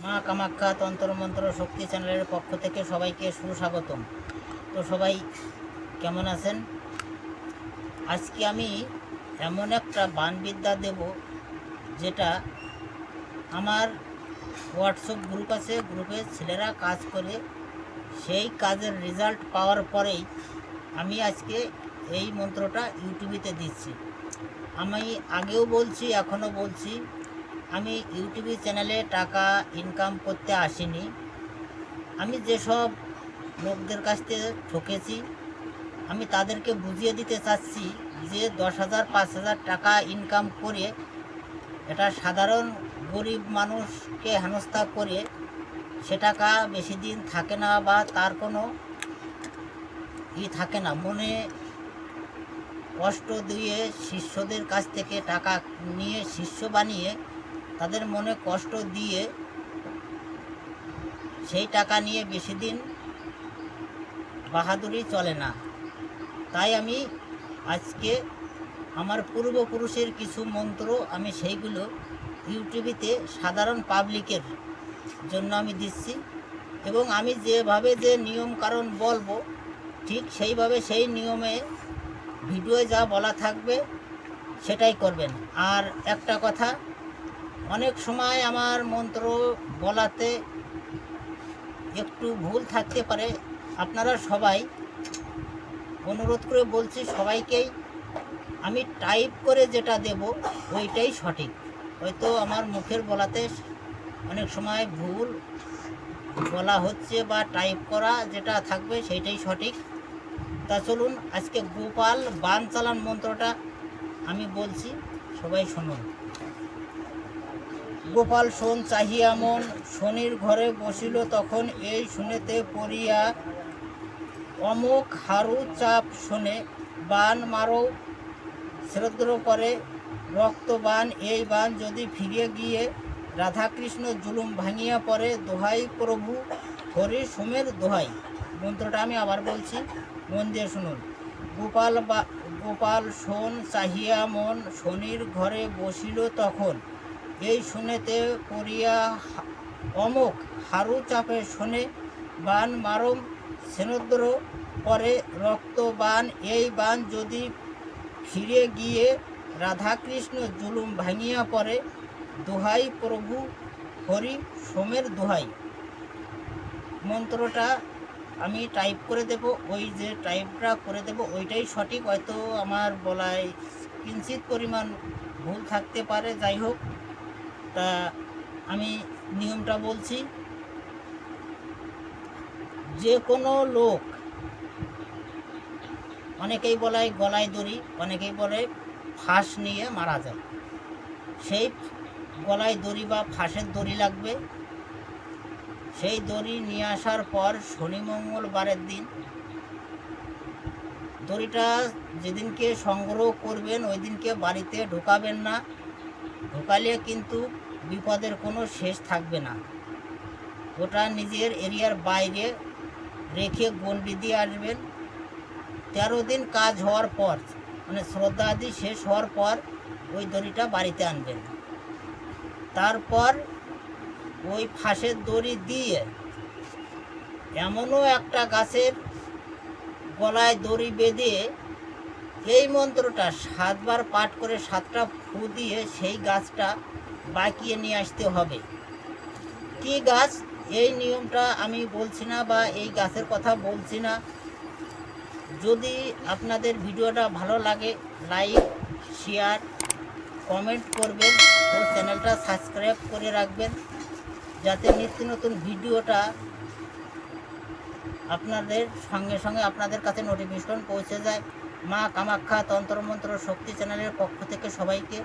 মা কামাখ্যা তন্ত্রমন্ত্র শক্তি চ্যানেলের পক্ষ থেকে সবাইকে সুস্বাগতম। তো সবাই কেমন আছেন? আজকে আমি এমন একটা বাণবিদ্যা দেব যেটা আমার হোয়াটসঅ্যাপ গ্রুপ আছে, গ্রুপে ছেলেরা কাজ করে, সেই কাজের রেজাল্ট পাওয়ার পরেই আমি আজকে এই মন্ত্রটা ইউটিউবেতে দিচ্ছি। আমি আগেও বলছি, এখনও বলছি, আমি ইউটিউব চ্যানেলে টাকা ইনকাম করতে আসিনি। আমি যেসব লোকদের কাছ থেকে ঠকেছি আমি তাদেরকে বুঝিয়ে দিতে চাচ্ছি যে 10,000 5,000 টাকা ইনকাম করে এটা সাধারণ গরিব মানুষকে হেনস্থা করে সে টাকা বেশি দিন থাকে না, বা তার কোনো থাকে না। মনে কষ্ট দিয়ে শিষ্যদের কাছ থেকে টাকা নিয়ে শিষ্য বানিয়ে তাদের মনে কষ্ট দিয়ে সেই টাকা নিয়ে বেশি দিন বাহাদুরি চলে না। তাই আমি আজকে আমার পূর্বপুরুষের কিছু মন্ত্র আমি সেইগুলো ইউটিউবেতে সাধারণ পাবলিকের জন্য আমি দিচ্ছি, এবং আমি যেভাবে যে নিয়ম কারণ বলবো ঠিক সেইভাবে সেই নিয়মে ভিডিওয়ে যা বলা থাকবে সেটাই করবেন। আর একটা কথা, অনেক সময় আমার মন্ত্র বলাতে একটু ভুল থাকতে পারে। আপনারা সবাই, অনুরোধ করে বলছি সবাইকেই, আমি টাইপ করে যেটা দেব ওইটাই সঠিক। হয়তো আমার মুখের বলাতে অনেক সময় ভুল বলা হচ্ছে, বা টাইপ করা যেটা থাকবে সেইটাই সঠিক। তা চলুন আজকে গোপাল বান চালান মন্ত্রটা আমি বলছি, সবাই শুনুন। গোপাল শোন চাহিয়া মন, শনির ঘরে বসিল তখন, এই শুনেতে পড়িয়া অমুক হারু চাপ শোনে, বান মারো শ্রদ্র করে রক্ত বান, এই বান যদি ফিরে গিয়ে রাধাকৃষ্ণ জুলুম ভাঙিয়া পড়ে, দোহাই প্রভু হরি সোমের দোহাই। মন্ত্রটা আমি আবার বলছি, মন দিয়ে শুনুন। গোপাল শোন চাহিয়া মন, শনির ঘরে বসিল তখন, এই শুনেতে পড়িয়া অমুক হারু চাপে শোনে, বান মারম সেনদ্র করে রক্ত বান, এই বান যদি ফিরে গিয়ে রাধাকৃষ্ণ জুলুম ভাঙিয়া পড়ে, দোহাই প্রভু হরি সোমের দোহাই। মন্ত্রটা আমি টাইপ করে দেব, ওই যে টাইপটা করে দেব ওইটাই সঠিক। হয়তো আমার বলায় কিঞ্চিত পরিমাণ ভুল থাকতে পারে, যাই হোক। তা আমি নিয়মটা বলছি। যে কোনো লোক, অনেকেই বলে গলায় দড়ি, অনেকেই বলে ফাঁস নিয়ে মারা যায়, সেই গলায় দড়ি বা ফাঁসের দড়ি লাগবে। সেই দড়ি নিয়ে আসার পর শনি মঙ্গলবারের দিন দড়িটা যেদিনকে সংগ্রহ করবেন ওই দিনকে বাড়িতে ঢোকাবেন না। ঢোকালে কিন্তু বিপদের কোনো শেষ থাকবে না। ওটা নিজের এরিয়ার বাইরে রেখে গণ্ডি দিয়ে আসবেন। 13 দিন কাজ হওয়ার পর, মানে শ্রদ্ধা আদি শেষ হওয়ার পর ওই দড়িটা বাড়িতে আনবেন। তারপর ওই ফাঁসের দড়ি দিয়ে এমনও একটা গাছের গলায় দড়ি বেঁধে এই মন্ত্রটা 7 বার পাঠ করে 7টা ফু দিয়ে সেই গাছটা বাঁকিয়ে নিয়ে আসতে হবে। কি গাছ এই নিয়মটা আমি বলছি না, বা এই গাছের কথা বলছি না। যদি আপনাদের ভিডিওটা ভালো লাগে লাইক শেয়ার কমেন্ট করবেন ও চ্যানেলটা সাবস্ক্রাইব করে রাখবেন, যাতে নিত্য নতুন ভিডিওটা আপনাদের সঙ্গে সঙ্গে আপনাদের কাছে নোটিফিকেশন পৌঁছে যায়। মা কামাখ্যা তন্ত্রমন্ত্র শক্তি চ্যানেলের পক্ষ থেকে সবাইকে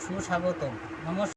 সুস্বাগতম। নমস্কার।